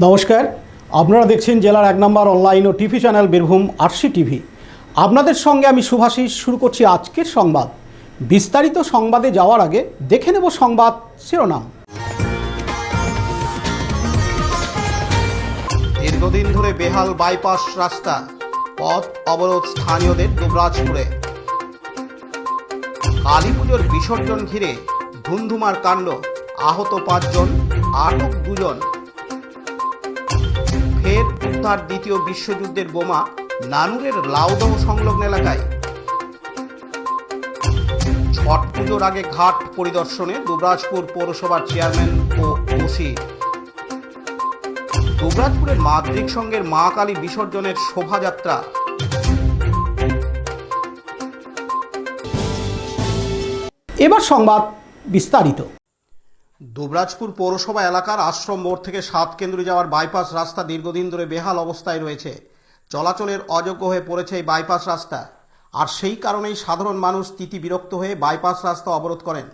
নমস্কার, আপনারা দেখছেন জেলার 1 নম্বর অনলাইন ও TV channel Birbhum RC TV. আপনাদের সঙ্গে আমি শুভাশিস। শুরু করছি আজকের সংবাদ। বিস্তারিত সংবাদে যাওয়ার আগে দেখে নেব সংবাদ শিরোনাম। দীর্ঘদিন ধরে বেহাল বাইপাস রাস্তা, পথ অবরোধ স্থানীয়দের দুবরাজপুরে। কালী পুজোর বিসর্জন ঘিরে ধুন্ধুমার কাণ্ড, আহত 5 জন, আটক 2 জন। ফের উদ্ধার দ্বিতীয় বিশ্বযুদ্ধের বোমা নানুরের লাউদহ সংলগ্ন এলাকায়। ছট পুজোর আগে ঘাট পরিদর্শনে দুবরাজপুর পৌরসভার চেয়ারম্যান ও ওসি। দুবরাজপুরের মাদ্রিক সংঘের মা কালী বিসর্জনের শোভাযাত্রা। এবার সংবাদ বিস্তারিত। দুবরাজপুর পৌরসভা এলাকার আশ্রম মোড় থেকে 7 কেন্দ্রে যাওয়ার বাইপাস রাস্তা দীর্ঘদিন ধরে বেহাল অবস্থায় রয়েছে। চলাচলের অযোগ্য হয়ে পড়েছে এই বাইপাস রাস্তা, আর সেই কারণেই সাধারণ মানুষ তিতিবিরক্ত হয়ে বাইপাস রাস্তা অবরোধ করেন।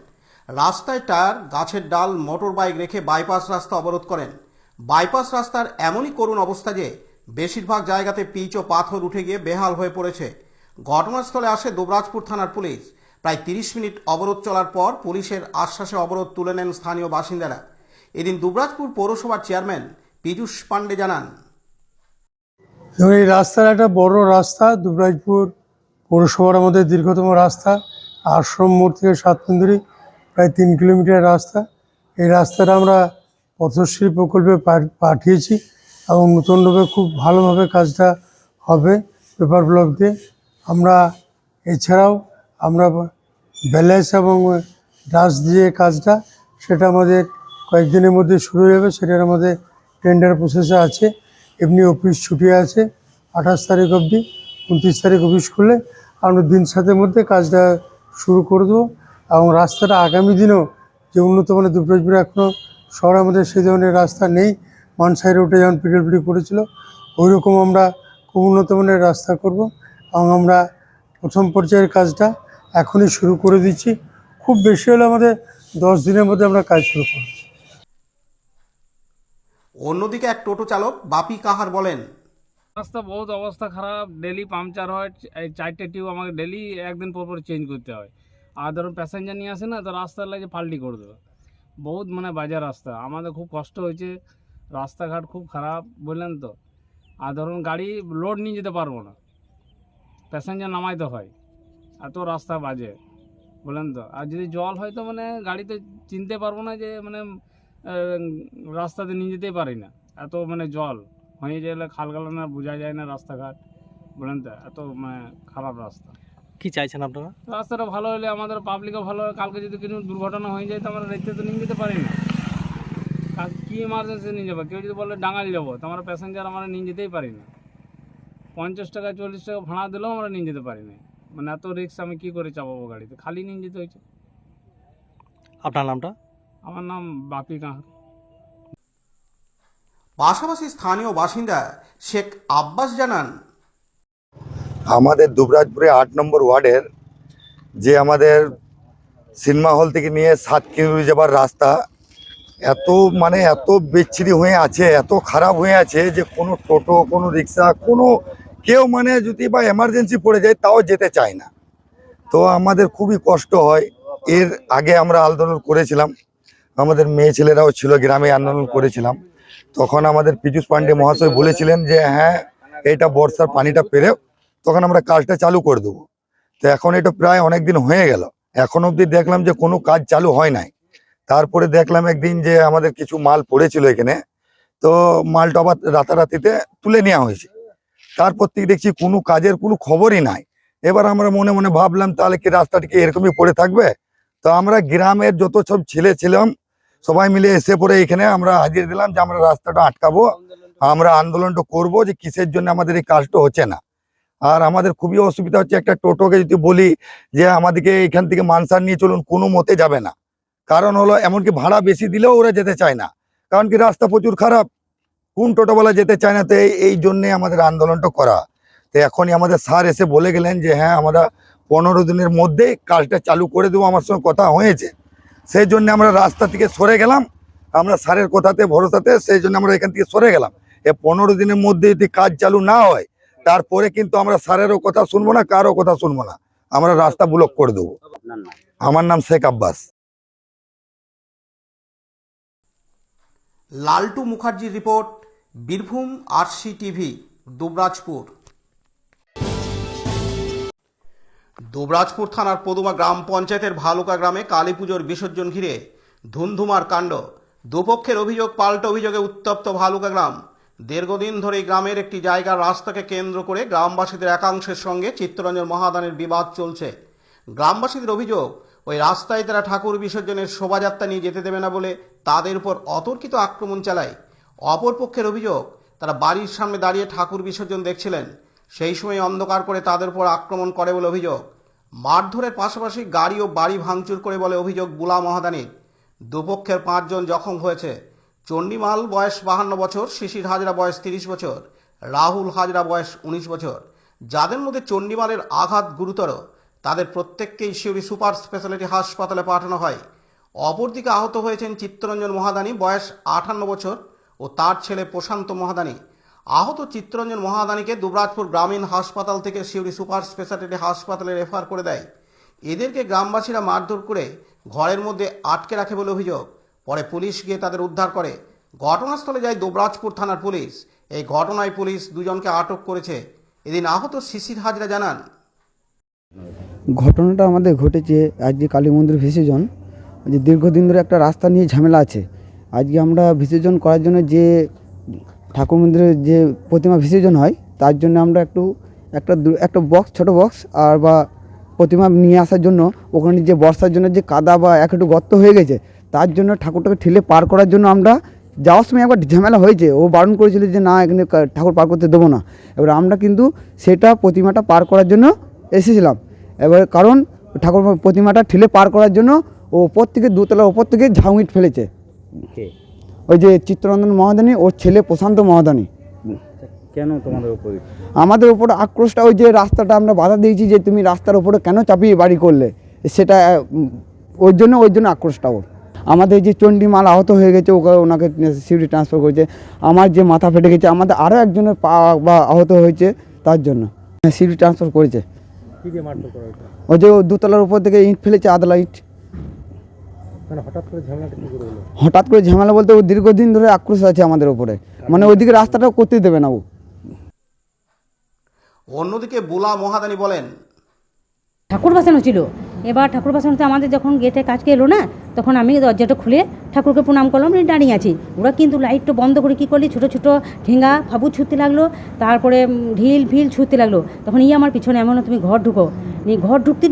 রাস্তায় টায়ার, গাছের ডাল, মোটর বাইক রেখে বাইপাস রাস্তা অবরোধ করেন। বাইপাস রাস্তার এমনই করুণ অবস্থা যে বেশিরভাগ জায়গাতে পিচ ও পাথর উঠে গিয়ে বেহাল হয়ে পড়েছে। ঘটনাস্থলে আসে দুবরাজপুর থানার পুলিশ। প্রায় 30 মিনিট অবরোধ চলার পর পুলিশের আশ্বাসে অবরোধ তুলে নেন স্থানীয় বাসিন্দারা। এদিন দুবরাজপুর পৌরসভার চেয়ারম্যান পীযূষ পাণ্ডে জানান, এই রাস্তার একটা বড় রাস্তা, দুবরাজপুর পৌরসভার আমাদের দীর্ঘতম রাস্তা। আশ্রম মোড় থেকে 7 কেন্দ্রি প্রায় 3 কিলোমিটার রাস্তা। এই রাস্তাটা আমরা পথশ্রী প্রকল্পে পাঠিয়েছি এবং নতুনভাবে খুব ভালোভাবে কাজটা হবে পেপার ব্লক দিয়ে। আমরা এছাড়াও আমরা ব্যালেন্স এবং ডাস দিয়ে কাজটা, সেটা আমাদের কয়েকদিনের মধ্যে শুরু হয়ে যাবে। সেটার আমাদের টেন্ডার প্রসেসে আছে। এমনি অফিস ছুটি আছে 28 তারিখ অবধি। 29 তারিখ অফিস খুলে আমরা দিন 7-এর মধ্যে কাজটা শুরু করে দেবো। এবং রাস্তাটা আগামী দিনেও যে উন্নত মানের দুবরাজপুরে এখনও শহরের মধ্যে সেই ধরনের রাস্তা নেই। মানসাই রোডে যেমন পিডব্লিউডি করেছিল, ওই রকম আমরা খুব উন্নত মানের রাস্তা করব। এবং আমরা প্রথম পর্যায়ের কাজটা এখনই শুরু করে দিচ্ছি। খুব বেশি হলে আমাদের 10 দিনের মধ্যে আমরা কাজ শুরু করব। অন্যদিকে এক টোটো চালক বাপি কাহার বলেন, রাস্তা বহুত অবস্থা খারাপ, ডেলি পাংচার হয়। এই 4টে টিউব আমাকে ডেলি একদিন পর পর চেঞ্জ করতে হয়। আর ধরুন প্যাসেঞ্জার নিয়ে আসে না, তো রাস্তার লাগে পাল্টি করে দেবে। বহুত বাজে রাস্তা, আমাদের খুব কষ্ট হয়েছে। রাস্তাঘাট খুব খারাপ, বুঝলেন তো। আর ধরুন গাড়ি লোড নিয়ে যেতে পারবো না, প্যাসেঞ্জার নামাইতে হয়, এত রাস্তা বাজে, বললেন তো। আর যদি জল হয় তো গাড়িতে চিনতে পারবো না যে রাস্তাতে নিয়ে যেতেই পারি না, এত জল হয়ে গেলে খালগালানা বোঝা যায় না রাস্তাঘাট, বলেন তো। এত খারাপ রাস্তা। কি চাইছেন আপনারা? রাস্তাটা ভালো হলে আমাদের পাবলিকও ভালো হয়। কালকে যদি কোনো দুর্ঘটনা হয়ে যায় তো আমরা রেখে তো নিয়ে যেতে পারি না। কি ইমার্জেন্সি নিয়ে যাবো? কেউ যদি বলে ডাঙাল যাবো, তো আমরা প্যাসেঞ্জার আমরা নিয়ে যেতেই পারি না। 50 টাকা 40 টাকা ভাড়া দিলেও আমরা নিয়ে যেতে পারি না। এত রিস্ক আমি কি করে চাপাবো গাড়িতে? খালি নিয়ে যেতে হয়েছে। আপনার নামটা? আমার নাম বাপি কাহার। পাশাপাশি স্থানীয় বাসিন্দা শেখ আব্বাস জানান, আমাদের দুবরাজপুরে 8 নম্বর ওয়ার্ডের যে আমাদের সিনেমা হল থেকে নিয়ে 7 কিলোমিটার যাবার রাস্তা এত বিচ্ছিরি হয়ে আছে, এত খারাপ হয়ে আছে যে কোনো টোটো, কোনো রিক্সা, কোনো কেউ যদি বা এমার্জেন্সি পড়ে যায় তাও যেতে চায় না। তো আমাদের খুবই কষ্ট হয়। এর আগে আমরা আন্দোলন করেছিলাম, আমাদের মেয়ে ছেলেরাও ছিল, গ্রামে আন্দোলন করেছিলাম। তখন আমাদের পীযূষ পাণ্ডে মহাশয় বলেছিলেন যে হ্যাঁ, এটা বর্ষার পানিটা পেরে তখন আমরা কাজটা চালু করে দেবো। তো এখন এটা প্রায় অনেক দিন হয়ে গেল, এখন অবধি দেখলাম যে কোনো কাজ চালু হয় নাই। তারপরে দেখলাম একদিন যে আমাদের কিছু মাল পড়েছিল এখানে, তো মালটা আবার রাতারাতিতে তুলে নেওয়া হয়েছে। তারপর থেকে দেখছি কোনো কাজের কোনো খবরই নাই। এবার আমরা মনে মনে ভাবলাম তাহলে কি রাস্তাটা কি এরকমই পড়ে থাকবে? তো আমরা গ্রামের যত সব ছেলে ছিলাম সবাই মিলে এসে পড়ে এখানে আমরা হাজির দিলাম যে আমরা রাস্তাটা আটকাবো, আমরা আন্দোলনটা করব যে কিসের জন্য আমাদের এই কাজটা হচ্ছে না। আর আমাদের খুবই অসুবিধা হচ্ছে, একটা টোটোকে যদি বলি যে আমাদেরকে এখান থেকে মানসার নিয়ে চলুন, কোনো মতে যাবে না। কারণ হলো এমনকি ভাড়া বেশি দিলেও ওরা যেতে চায় না, কারণ কি রাস্তা প্রচুর খারাপ, কোন টোটোওয়ালা যেতে চায় না। তো এই জন্যে আমাদের আন্দোলনটা করা। তো এখনই আমাদের স্যার এসে বলে গেলেন যে হ্যাঁ, আমরা 15 দিনের মধ্যে কাজটা চালু করে দেবো, আমার সঙ্গে কথা হয়েছে। সেই জন্য আমরা রাস্তা থেকে সরে গেলাম আমরা স্যারের কথাতে ভরসাতে সেই জন্য আমরা এখান থেকে সরে গেলাম। 15 দিনের মধ্যে যদি কাজ চালু না হয় তারপরে কিন্তু আমরা স্যারেরও কথা শুনবো না, কারো কথা শুনবো না, আমরা রাস্তা ব্লক করে দেবো। আমার নাম শেখ আব্বাস। লালটু মুখার্জির report, Birbhum RC TV, Dubrajpur. Dubrajpur থানার পদুমা গ্রাম পঞ্চায়েতের ভালুকা গ্রামে কালী পুজোর বিসর্জন ঘিরে ধুন্ধুমার কাণ্ড। দুপক্ষের অভিযোগ পাল্টা অভিযোগে উত্তপ্ত ভালুকা গ্রাম। দীর্ঘদিন ধরে গ্রামের একটি জায়গার রাস্তাকে কেন্দ্র করে গ্রামবাসীদের একাংশের সঙ্গে চিত্তরঞ্জন মহাদানের বিবাদ চলছে। গ্রামবাসীদের অভিযোগ, ওই রাস্তায় তারা ঠাকুর বিসর্জনের শোভাযাত্রা নিয়ে যেতে দেবে না বলে তাদের উপর অতর্কিত আক্রমণ চালায়। অপরপক্ষের অভিযোগ, তারা বাড়ির সামনে দাঁড়িয়ে ঠাকুর বিসর্জন দেখছিলেন, সেই সময় অন্ধকার করে তাদের উপর আক্রমণ করে বলে অভিযোগ। মারধরের পাশাপাশি গাড়ি ও বাড়ি ভাঙচুর করে বলে অভিযোগ বুলা মহাদানির। দুপক্ষের 5 জন জখম হয়েছে। চণ্ডীমাল বয়স 52 বছর, শিশির হাজরা বয়স 30 বছর, রাহুল হাজরা বয়স 19 বছর। যাদের মধ্যে চণ্ডীমালের আঘাত গুরুতর, তাদের প্রত্যেককেই সিউড়ি সুপার স্পেশালিটি হাসপাতালে পাঠানো হয়। অপরদিকে আহত হয়েছেন চিত্তরঞ্জন মহাদানি বয়স 58 বছর ও তার ছেলে প্রশান্ত মহাদানি। আহত চিত্তরঞ্জন মহাদানিকে দুবরাজপুর গ্রামীণ হাসপাতাল থেকে সিউড়ি সুপার স্পেশালিটি হাসপাতালে রেফার করে দেয়। এদেরকে গ্রামবাসীরা মারধর করে ঘরের মধ্যে আটকে রাখে বলে অভিযোগ। পরে পুলিশ গিয়ে তাদের উদ্ধার করে। ঘটনাস্থলে যায় দুবরাজপুর থানার পুলিশ। এই ঘটনায় পুলিশ 2 জনকে আটক করেছে। এদিন আহত শিশির হাজরা জানান, ঘটনাটা আমাদের ঘটেছে আজকে কালী মন্দির বিসর্জন। যে দীর্ঘদিন ধরে একটা রাস্তা নিয়ে ঝামেলা আছে। আজকে আমরা বিসর্জন করার জন্য যে ঠাকুর মন্দিরের যে প্রতিমা বিসর্জন হয় তার জন্য আমরা একটা বক্স, ছোট বক্স আর বা প্রতিমা নিয়ে আসার জন্য ওখানে যে বর্ষার জন্য যে কাদা বা একটু গর্ত হয়ে গেছে, তার জন্য ঠাকুরটাকে ঠেলে পার করার জন্য আমরা যাওয়ার সময় একবার ঝামেলা হয়েছে। ও বারণ করেছিল যে না, এখানে ঠাকুর পার করতে দেবো না। এবার আমরা কিন্তু সেটা প্রতিমাটা পার করার জন্য এসেছিলাম। এবার কারণ ঠাকুর প্রতিমাটা ঠেলে পার করার জন্য ও ওপর থেকে 2 তলার ওপর থেকে ঝাউইট ফেলেছে। ওই যে চিত্তরঞ্জন মহাদানি, ওর ছেলে প্রশান্ত মহাদানি। কেন তোমাদের উপরে? আমাদের উপরে আক্রোশটা ওই যে রাস্তাটা আমরা বাধা দিয়েছি যে তুমি রাস্তার উপরে কেন চাপিয়ে বাড়ি করলে, সেটা ওই জন্য আক্রোশটা ওর। আমাদের যে চণ্ডীমাল আহত হয়ে গেছে, ওনাকে সিউড়ি ট্রান্সফার করেছে। আমার যে মাথা ফেটে গেছে, আমাদের আরও একজনের পা বা আহত হয়েছে, তার জন্য সিউড়ি ট্রান্সফার করেছে। কি দিয়ে মারধর করা হয়েছে? ওই যে 2 তলার উপর থেকে ইট ফেলেছে, আদলা ইট। মানে হঠাৎ করে ঝামেলাটা কি করে হলো? হঠাৎ করে ঝামেলা বলতে ও দীর্ঘদিন ধরে আক্রোশ আছে আমাদের উপরে, মানে ওইদিকে রাস্তাটাও করতে দেবে না ও। অন্যদিকে বুলা মহাদানি বলেন, ঠাকুর বসানো ছিল। এবার ঠাকুর বসানোতে আমাদের যখন গেটে কাজকে এলো না, তখন আমি দরজাটা খুলে ঠাকুরকে প্রণাম করলাম, দাঁড়িয়ে আছি। ওরা কিন্তু লাইটটা বন্ধ করে কী করলি, ছোটো ছোটো ঠেঙ্গা ফাবু ছুটতে লাগলো, তারপরে ঢিল ফিল ছুটতে লাগলো। তখন আমার পিছনে এমন, তুমি ঘর ঢুকো। ঘর ঢুকতে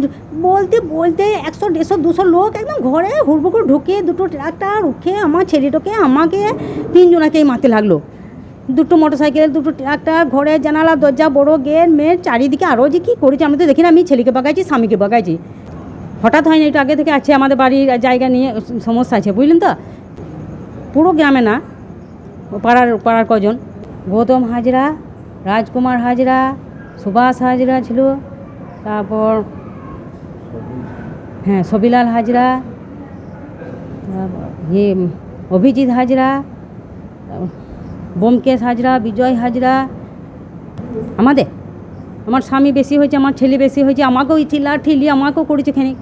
বলতে বলতে 100, 150, 200 লোক একদম ঘরে হুড়বুকুর ঢুকে 2টো ট্রাক্টর উঠে আমার ছেলেটাকে আমাকে 3 জনাকেই মারতে লাগলো। 2টো মোটরসাইকেল, 2টো ট্রাক্টর, ঘরের জানালা দরজা, বড় গেট মেট, চারিদিকে আরও যে কী করেছে আমি তো দেখি না। আমি ছেলেকে বাগাইছি, স্বামীকে বাগাইছি। হঠাৎ হয়নি, একটু আগে থেকে আছে। আমাদের বাড়ির জায়গা নিয়ে সমস্যা আছে, বুঝলেন তো। পুরো গ্রামে না, পাড়ার কজন, গৌতম হাজরা, রাজকুমার হাজরা, সুভাষ হাজরা ছিল, তারপর হ্যাঁ সবিলাল হাজরা, অভিজিৎ হাজরা, বোমকেশ হাজরা, বিজয় হাজরা। আমার স্বামী বেশি হয়েছে, আমার ছেলে বেশি হয়েছে, আমাকেও ঠেলি আমাকেও করেছে খানিক।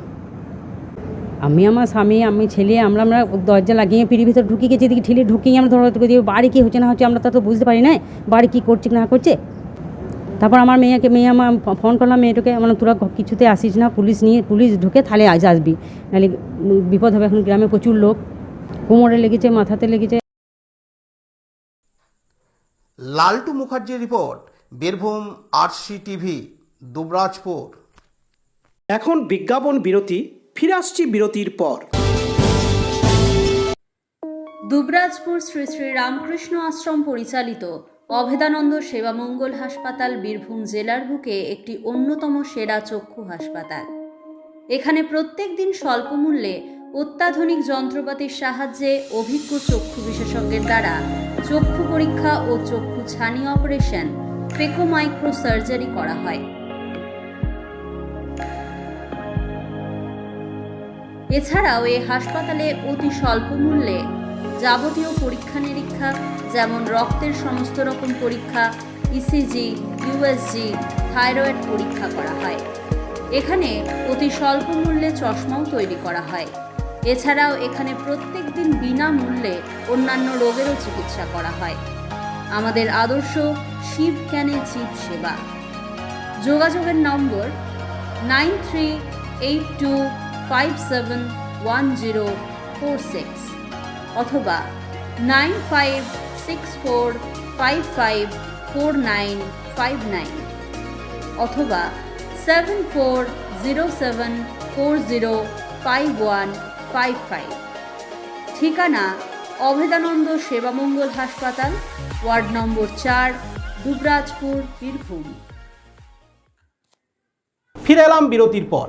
আমার স্বামী, আমি ছেলে, আমরা দরজা লাগিয়ে পিড়ির ভিতরে ঢুকে গেছি, এদিকে ঠেলে ঢুকিয়ে আমরা ধরে দিয়ে বাড়ি কী হচ্ছে না হচ্ছে আমরা তো বুঝতে পারি না, বাড়ি কী করছে না করছে। তারপর আমার মেয়ে আমার ফোন করলাম মেয়েটাকে, মানে তোরা কিছুতে আসিস না, পুলিশ ঢুকে তাহলে আসবি, নাহলে বিপদ হবে। এখন গ্রামে প্রচুর লোক, কোমরে লেগেছে, মাথাতে লেগেছে। লালটু মুখার্জির report, Birbhum RC TV, Dubrajpur. এখন বিজ্ঞাপন বিরতি, ফিরে আসছি বিরতির পর। দুবরাজপুর শ্রী শ্রী রামকৃষ্ণ আশ্রম পরিচালিত অভেদানন্দ সেবামঙ্গল হাসপাতাল বীরভূম জেলার বুকে একটি অন্যতম সেরা চক্ষু হাসপাতাল। এখানে প্রত্যেক দিন স্বল্প মূল্যে অত্যাধুনিক যন্ত্রপাতির সাহায্যে অভিজ্ঞ চক্ষু বিশেষজ্ঞের দ্বারা চক্ষু পরীক্ষা ও চক্ষু ছানি অপারেশন, ফেকো মাইক্রো সার্জারি করা হয়। এছাড়াও এই হাসপাতালে অতি স্বল্প মূল্যে যাবতীয় পরীক্ষা নিরীক্ষা যেমন রক্তের সমস্ত রকম পরীক্ষা, ইসিজি, ইউএসজি, থাইরয়েড পরীক্ষা করা হয়। এখানে অতি স্বল্প মূল্যে চশমাও তৈরি করা হয়। এছাড়াও এখানে প্রত্যেক দিন বিনামূল্যে অন্যান্য রোগেরও চিকিৎসা করা হয়। আমাদের আদর্শ শিব জ্ঞানে জীব সেবা। যোগাযোগের নম্বর 9382571046 অথবা 9564554959 অথবা 7407405155। ঠিকানা অভেদানন্দ সেবামঙ্গল হাসপাতাল, ওয়ার্ড নম্বর 4, দুবরাজপুর, বীরভূম। ফিরে এলাম বিরতির পর।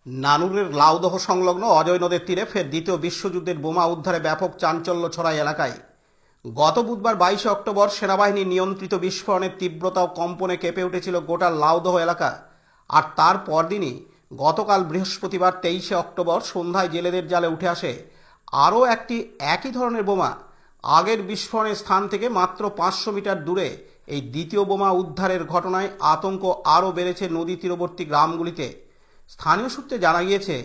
নানুরের লাউদহ সংলগ্ন অজয় নদের তীরে ফের দ্বিতীয় বিশ্বযুদ্ধের বোমা উদ্ধারে ব্যাপক চাঞ্চল্য ছড়ায় এলাকায়। গত বুধবার 22 অক্টোবর সেনাবাহিনী নিয়ন্ত্রিত বিস্ফোরণের তীব্রতা ও কম্পনে কেঁপে উঠেছিল গোটা লাউদহ এলাকা। আর তার পরদিনই গতকাল বৃহস্পতিবার 23 অক্টোবর সন্ধ্যায় জেলেদের জালে উঠে আসে আরও একটি একই ধরনের বোমা। আগের বিস্ফোরণের স্থান থেকে মাত্র 500 মিটার দূরে এই দ্বিতীয় বোমা উদ্ধারের ঘটনায় আতঙ্ক আরও বেড়েছে নদী তীরবর্তী গ্রামগুলিতে। স্থানীয় সূত্রে জানা গিয়েছে,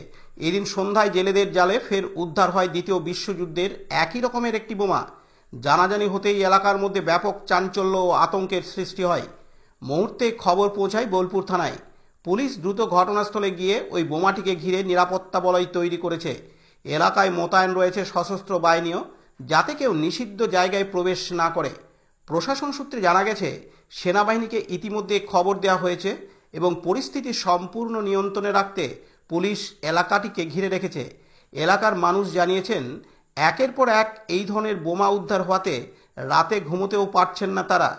এদিন সন্ধ্যায় জেলেদের জালে ফের উদ্ধার হয় দ্বিতীয় বিশ্বযুদ্ধের একই রকমের একটি বোমা। জানাজানি হতেই এলাকার মধ্যে ব্যাপক চাঞ্চল্য ও আতঙ্কের সৃষ্টি হয়। মুহূর্তে খবর পৌঁছায় বোলপুর থানায়। পুলিশ দ্রুত ঘটনাস্থলে গিয়ে ওই বোমাটিকে ঘিরে নিরাপত্তা বলয় তৈরি করেছে। এলাকায় মোতায়েন রয়েছে সশস্ত্র বাহিনীও, যাতে কেউ নিষিদ্ধ জায়গায় প্রবেশ না করে। প্রশাসন সূত্রে জানা গেছে, সেনাবাহিনীকে ইতিমধ্যে খবর দেওয়া হয়েছে এবং পরিস্থিতি সম্পূর্ণ নিয়ন্ত্রণে রাখতে পুলিশ এলাকাটিকে ঘিরে রেখেছে। এলাকার মানুষ জানিয়েছেন, একের পর এক এই ধরনের বোমা উদ্ধার হওয়াতে রাতে ঘুমোতেও পারছেন না তারা।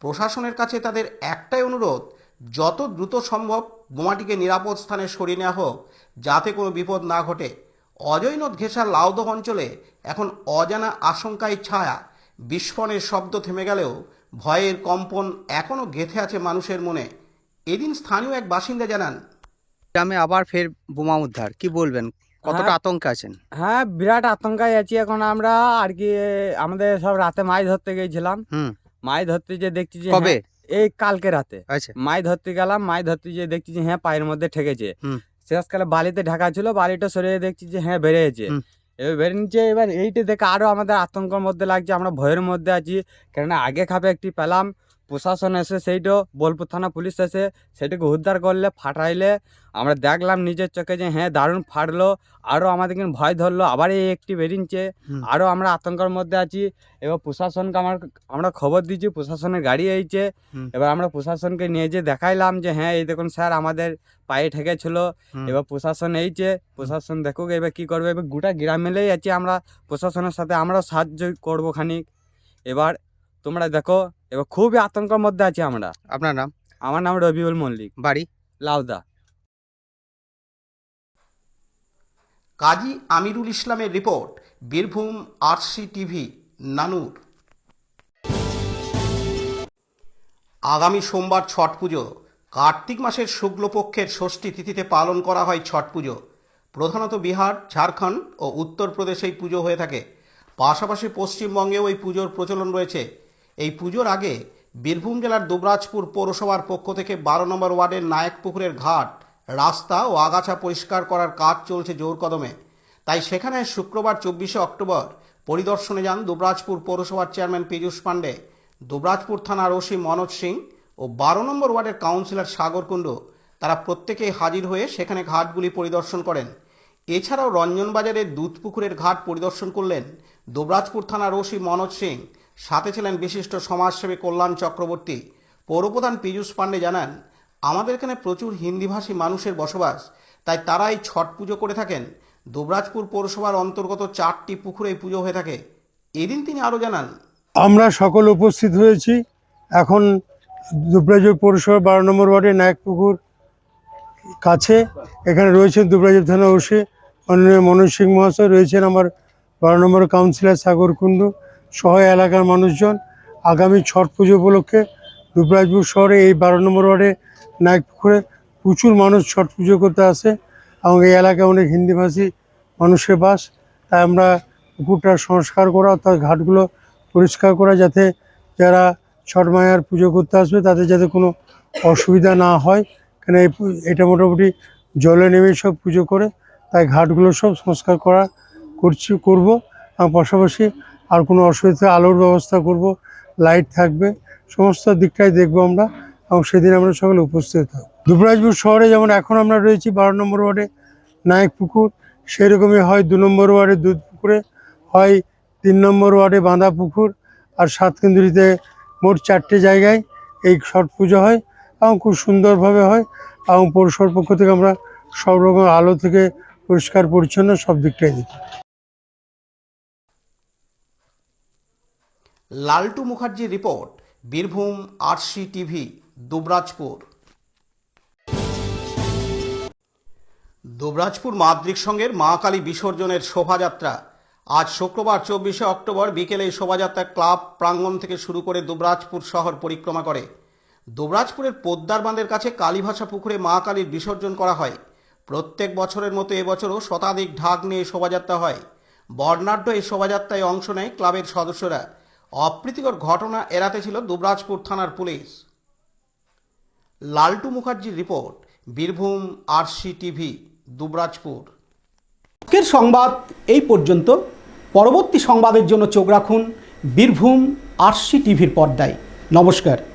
প্রশাসনের কাছে তাদের একটাই অনুরোধ, যত দ্রুত সম্ভব বোমাটিকে নিরাপদ স্থানে সরিয়ে নেওয়া হোক, যাতে কোনো বিপদ না ঘটে। অজয় নদ ঘেঁষা লাউদহ অঞ্চলে এখন অজানা আশঙ্কায় ছায়া। বিস্ফোরণের শব্দ থেমে গেলেও ভয়ের কম্পন এখনও গেঁথে আছে মানুষের মনে। এদিন স্থানীয় এক বাসিন্দা জানান, গ্রামে আবার ফের বোমা উদ্ধার, কি বলবেন, কতটা আতঙ্কে আছেন? হ্যাঁ, বিরাট আতঙ্কায় আছি এখন আমরা। আর কি আমাদের সব রাতে মাছ ধরতে গেছিলাম। মাছ ধরতে যে দেখছি যে কবে? এই কালকে রাতে আচ্ছা, মাছ ধরতে গেলাম। মাছ ধরতে যে দেখছি যে হ্যাঁ পায়ের মধ্যে ঠেকেছে। শেষকালে বালিতে ঢাকা ছিল, বালিটা সরিয়ে দেখছি যে হ্যাঁ বেরিয়েছে। এবার বেরিয়ে নিচ্ছে। এবার এইটা দেখে আরো আমাদের আতঙ্কের মধ্যে লাগছে, আমরা ভয়ের মধ্যে আছি। কেননা আগে খাপে একটি পেলাম, প্রশাসন এসে সেইটাও বোলপুর থানা পুলিশ এসে সেটাকে উদ্ধার করলে, ফাটাইলে আমরা দেখলাম নিজের চোখে যে হ্যাঁ দারুণ ফাটলো। আরও আমাদের কিন্তু ভয় ধরলো, আবার এই একটি বেরিয়েছে। আরও আমরা আতঙ্কের মধ্যে আছি। এবার প্রশাসনকে আমরা খবর দিয়েছি, প্রশাসনের গাড়ি এইছে। এবার আমরা প্রশাসনকে নিয়ে যে দেখাইলাম যে হ্যাঁ এই দেখুন স্যার আমাদের পায়ে ঠেকেছিল। এবার প্রশাসন এইছে, প্রশাসন দেখুক এবার কী করবে। এবার গোটা গ্রাম মিলেই আছি আমরা প্রশাসনের সাথে, আমরাও সাহায্য করবো খানিক। এবার তোমরা দেখো, এবার খুবই আতঙ্কের মধ্যে আছি আমরা। আপনার নাম? আমার নাম রবিউল মল্লিক, বাড়ি? লাউদা। কাজী আমিরুল ইসলামের রিপোর্ট, বীরভূম আরসি টিভি, নানুর। আগামী সোমবার ছট পুজো। কার্তিক মাসের শুক্লপক্ষের ষষ্ঠী তিথিতে পালন করা হয় ছট পুজো। প্রধানত বিহার, ঝাড়খণ্ড ও উত্তরপ্রদেশে এই পুজো হয়ে থাকে। পাশাপাশি পশ্চিমবঙ্গেও এই পুজোর প্রচলন রয়েছে। এই পুজোর আগে বীরভূম জেলার দুবরাজপুর পৌরসভার পক্ষ থেকে 12 নম্বর ওয়ার্ডের নায়কপুকুরের ঘাট, রাস্তা ও আগাছা পরিষ্কার করার কাজ চলছে জোর কদমে। তাই সেখানে শুক্রবার 24 অক্টোবর পরিদর্শনে যান দুবরাজপুর পৌরসভার চেয়ারম্যান পীযূষ পাণ্ডে, দুবরাজপুর থানার ওসি মনোজ সিং ও 12 নম্বর ওয়ার্ডের কাউন্সিলর সাগর কুণ্ডু। তারা প্রত্যেকেই হাজির হয়ে সেখানে ঘাটগুলি পরিদর্শন করেন। এছাড়াও রঞ্জনবাজারের দুধপুকুরের ঘাট পরিদর্শন করলেন দুবরাজপুর থানার ওসি মনোজ সিং। সাথে ছিলেন বিশিষ্ট সমাজসেবী কল্যাণ চক্রবর্তী। পৌরপ্রধান পীযূষ পাণ্ডে জানান, আমাদের এখানে প্রচুর হিন্দিভাষী মানুষের বসবাস, তাই তারা এই ছট পুজো করে থাকেন। দুবরাজপুর পৌরসভার অন্তর্গত 4টি পুকুরে এই পুজো হয়ে থাকে। এদিন তিনি আরও জানান, আমরা সকল উপস্থিত হয়েছি এখন দুবরাজপুর পৌরসভার 12 নম্বর ওয়ার্ডের নায়কপুকুর কাছে। এখানে রয়েছেন দুবরাজপুর থানা ওসি মাননীয় মনোজ সিং মহাশয়, রয়েছেন আমার 12 নম্বর কাউন্সিলর সাগর কুণ্ডু সহ এলাকার মানুষজন। আগামী ছট পুজো উপলক্ষে দুবরাজপুর শহরে এই 12 নম্বর ওয়ার্ডে নায়কপুকুরে প্রচুর মানুষ ছট পুজো করতে আসে এবং এই এলাকায় অনেক হিন্দিভাষী মানুষের বাস। তাই আমরা পুকুরটা সংস্কার করা, অর্থাৎ ঘাটগুলো পরিষ্কার করা, যাতে যারা ছট মায়ার পুজো করতে আসবে তাদের যাতে কোনো অসুবিধা না হয়। কেন এটা মোটামুটি জলে নেমে সব পুজো করে, তাই ঘাটগুলো সব সংস্কার করব। আর পাশাপাশি আর কোনো অসুবিধা, আলোর ব্যবস্থা করব, লাইট থাকবে, সমস্ত দিকটাই দেখবো আমরা, এবং সেদিন আমরা সকলে উপস্থিত হব। দুবরাজপুর শহরে যেমন এখন আমরা রয়েছি 12 নম্বর ওয়ার্ডে নায়ক পুকুর, সেরকমই হয় 2 নম্বর ওয়ার্ডে দুধ পুকুরে, হয় 3 নম্বর ওয়ার্ডে বাঁধা পুকুর, আর সাতকেন্দুরিতে মোট 4টে জায়গায় এই ছট পুজো হয় এবং খুব সুন্দরভাবে হয়। এবং পৌরসভার পক্ষ থেকে আমরা সব রকম আলো থেকে পরিষ্কার পরিচ্ছন্ন সব দিকটাই দেখি। লালটু মুখার্জির report, Birbhum RC TV, Dubrajpur. Dubrajpur মাদ্রিক সংঘের মা কালী বিসর্জনের শোভাযাত্রা আজ শুক্রবার 24শে অক্টোবর বিকেলে এই শোভাযাত্রা ক্লাব প্রাঙ্গণ থেকে শুরু করে দুবরাজপুর শহর পরিক্রমা করে দুবরাজপুরের পোদ্দার বাঁধের কাছে কালীভাষা পুকুরে মা কালীর বিসর্জন করা হয়। প্রত্যেক বছরের মতো এবছরও শতাধিক ঢাক নিয়ে শোভাযাত্রা হয়। বর্ণাঢ্য এই শোভাযাত্রায় অংশ নেয় ক্লাবের সদস্যরা। অপ্রীতিকর ঘটনা এড়াতে ছিল দুবরাজপুর থানার পুলিশ। লালটু মুখার্জির report, Birbhum RC TV, Dubrajpur. আজকের সংবাদ এই পর্যন্ত। পরবর্তী সংবাদের জন্য চোখ রাখুন বীরভূম আরসি টিভির পর্দায়। নমস্কার।